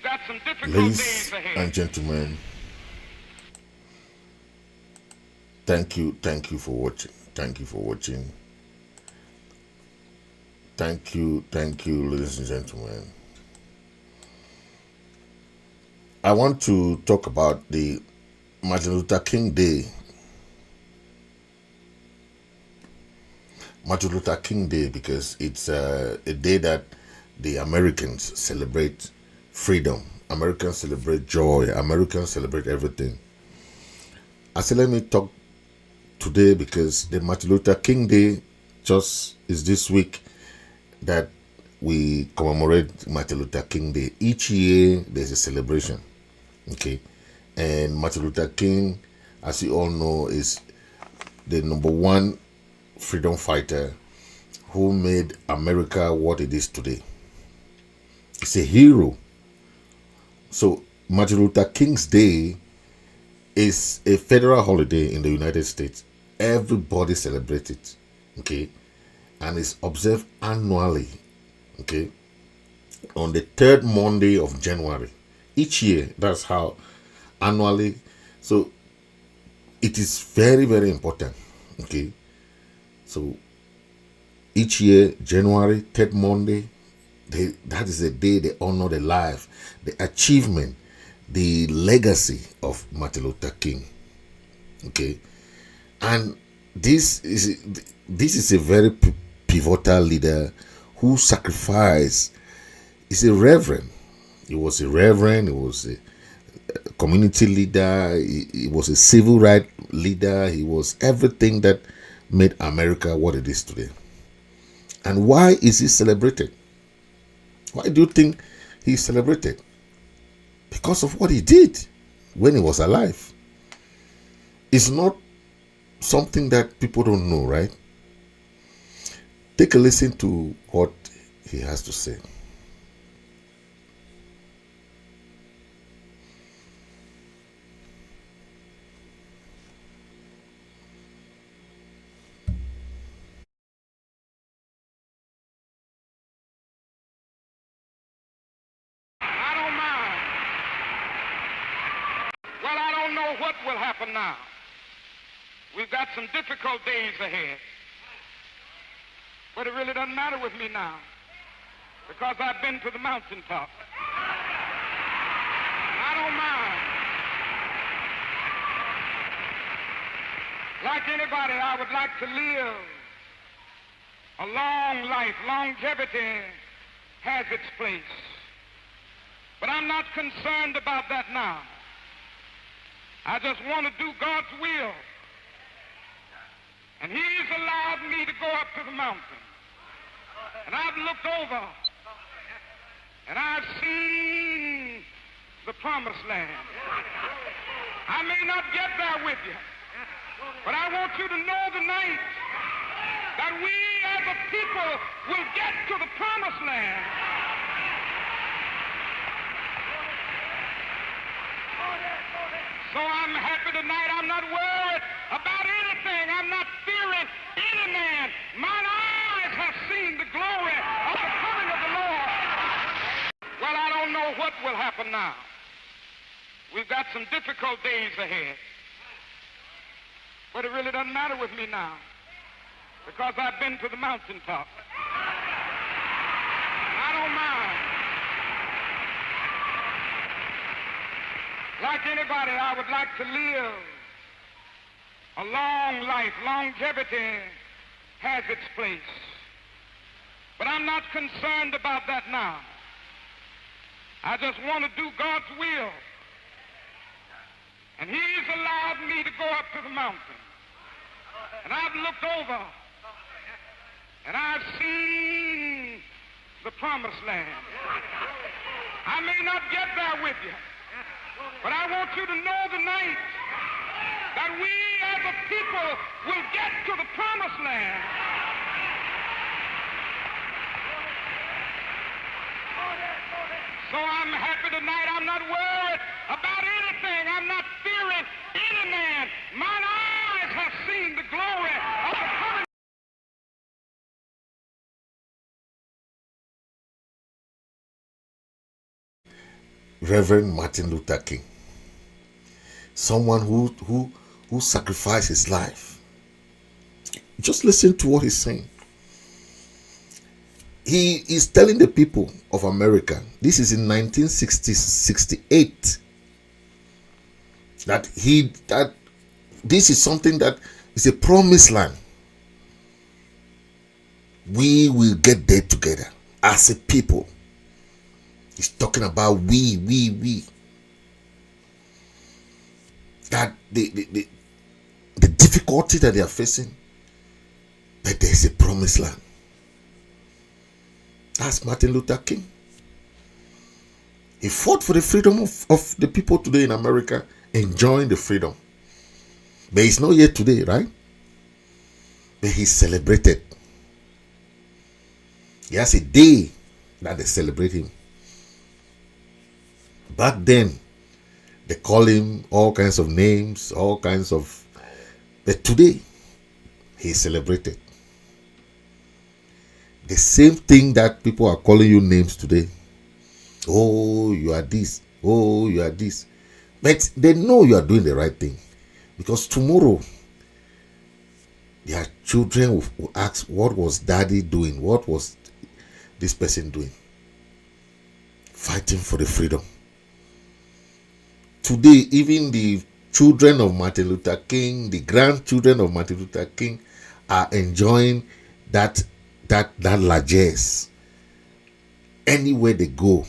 got some difficult Ladies days ahead. and gentlemen, thank you for watching. Thank you for watching. Thank you, ladies and gentlemen. I want to talk about the Martin Luther King Day. Martin Luther King Day, because it's a day that the Americans celebrate freedom. Americans celebrate joy. Americans celebrate everything. I said, let me talk today because the Martin Luther King Day just is this week that we commemorate Martin Luther King Day. Each year there's a celebration, okay? And Martin Luther King, as you all know, is the #1 freedom fighter who made America what it is today. It's a hero. So Martin Luther King's Day is a federal holiday in the United States. Everybody celebrates it, okay? And it's observed annually, okay, on the third Monday of January. Each year, that's how annually. So it is very, very important, okay? So each year, January, third Monday, that is the day they honor the life, the achievement, the legacy of Martin Luther King, okay? And this is a very pivotal leader who sacrificed. He's a reverend. He was a reverend. He was a community leader. He was a civil rights leader. He was everything that made America what it is today. And why is he celebrated? Why do you think he's celebrated? Because of what he did when he was alive. It's not something that people don't know, right? Take a listen to what he has to say. I don't mind. Well, I don't know what will happen now. We've got some difficult days ahead. But it really doesn't matter with me now because I've been to the mountaintop. I don't mind. Like anybody, I would like to live a long life. Longevity has its place. But I'm not concerned about that now. I just want to do God's will. And he's allowed me to go up to the mountain. And I've looked over and I've seen the promised land. I may not get there with you, but I want you to know tonight that we as a people will get to the promised land. So I'm happy tonight. I'm not worried about anything. I'm not fearing any man. Mine eyes have seen the glory of the coming of the Lord. Well, I don't know what will happen now. We've got some difficult days ahead. But it really doesn't matter with me now because I've been to the mountaintop. I don't mind. Like anybody, I would like to live a long life. Longevity has its place. But I'm not concerned about that now. I just want to do God's will. And he's allowed me to go up to the mountain. And I've looked over and I've seen the promised land. I may not get there with you, but I want you to know tonight that we as a people will get to the promised land. So I'm happy tonight. I'm not worried about anything. I'm not fearing any man. Mine eyes have seen the glory of the coming. Reverend Martin Luther King. Someone who sacrificed his life. Just listen to what he's saying. He is telling the people of America, this is in 1968, that this is something that is a promised land. We will get there together as a people. He's talking about we. That the difficulty that they are facing, that there is a promised land. That's Martin Luther King. He fought for the freedom of the people today in America, enjoying the freedom. But he's not here today, right? But he's celebrated. He has a day that they celebrate him. Back then, they call him all kinds of names, but today, he is celebrated. The same thing that people are calling you names today. Oh, you are this. Oh, you are this. But they know you are doing the right thing. Because tomorrow, their children will ask, what was daddy doing? What was this person doing? Fighting for the freedom. Today, even the children of Martin Luther King, the grandchildren of Martin Luther King are enjoying that largesse. Anywhere they go,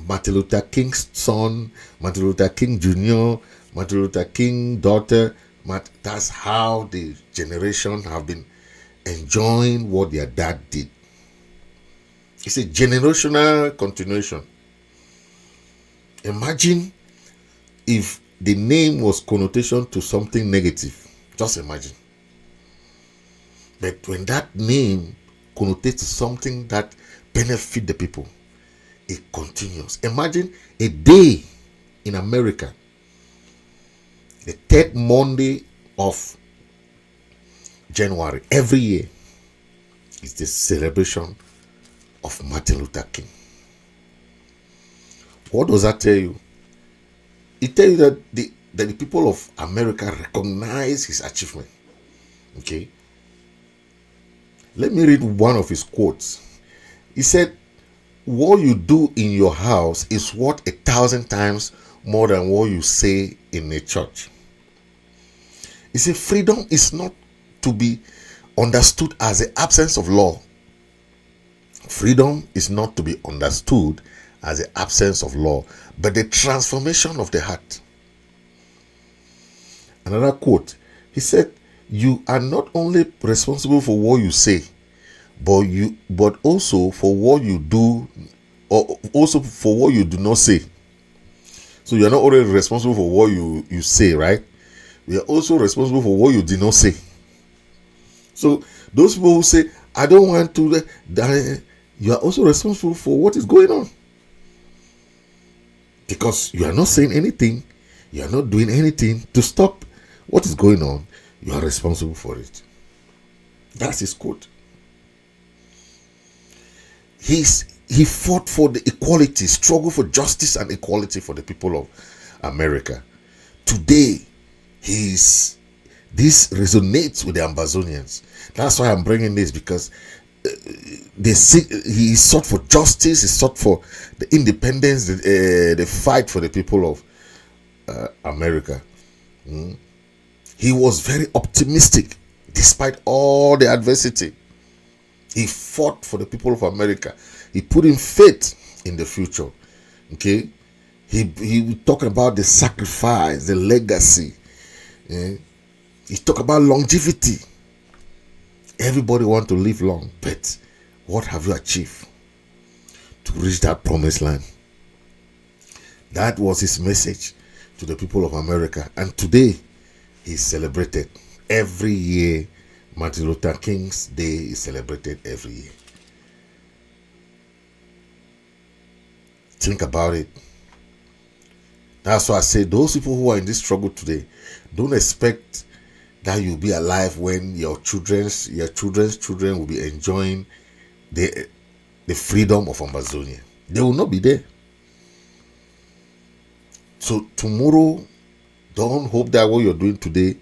Martin Luther King's son, Martin Luther King Jr., Martin Luther King daughter, that's how the generation have been enjoying what their dad did. It's a generational continuation. Imagine if the name was connotation to something negative. Just imagine. But when that name connotates to something that benefits the people, it continues. Imagine a day in America, the third Monday of January every year is the celebration of Martin Luther King. What does that tell you? It tells you that the people of America recognize his achievement. Okay? Let me read one of his quotes. He said, what you do in your house is worth 1,000 times more than what you say in a church. He said, freedom is not to be understood as the absence of law. Freedom is not to be understood as the absence of law, but the transformation of the heart. Another quote, he said, you are not only responsible for what you say, but also for what you do, or also for what you do not say. So you are not only responsible for what you say, right? You are also responsible for what you did not say. So those people who say, I don't want to die, you are also responsible for what is going on. Because you are not saying anything, you are not doing anything to stop what is going on. You are responsible for it. That's his quote. He fought for the equality, struggle for justice and equality for the people of America. Today, this resonates with the Ambazonians. That's why I'm bringing this, because he sought for justice, he sought for the independence, the fight for the people of America. He was very optimistic despite all the adversity. He fought for the people of America. He put in faith in the future. Okay, he talked about the sacrifice, the legacy. He talked about longevity. Everybody wants to live long, but what have you achieved to reach that promised land? That was his message to the people of America. And today, he's celebrated every year. Martin Luther King's Day is celebrated every year. Think about it. That's why I say those people who are in this struggle today, don't expect that you'll be alive when your children's children will be enjoying the freedom of Ambazonia. They will not be there. So tomorrow, don't hope that what you're doing today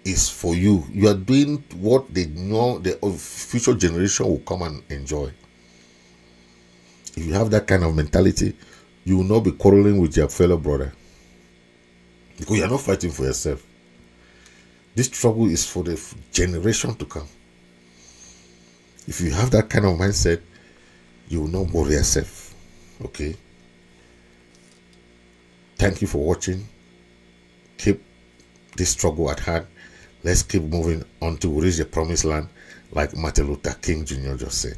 is for you. You are doing what they know the future generation will come and enjoy. If you have that kind of mentality, you will not be quarreling with your fellow brother, because you are not fighting for yourself. This struggle is for the generation to come. If you have that kind of mindset, you will not worry yourself. Okay? Thank you for watching. Keep this struggle at hand. Let's keep moving until we reach the promised land, like Martin Luther King Jr. just said.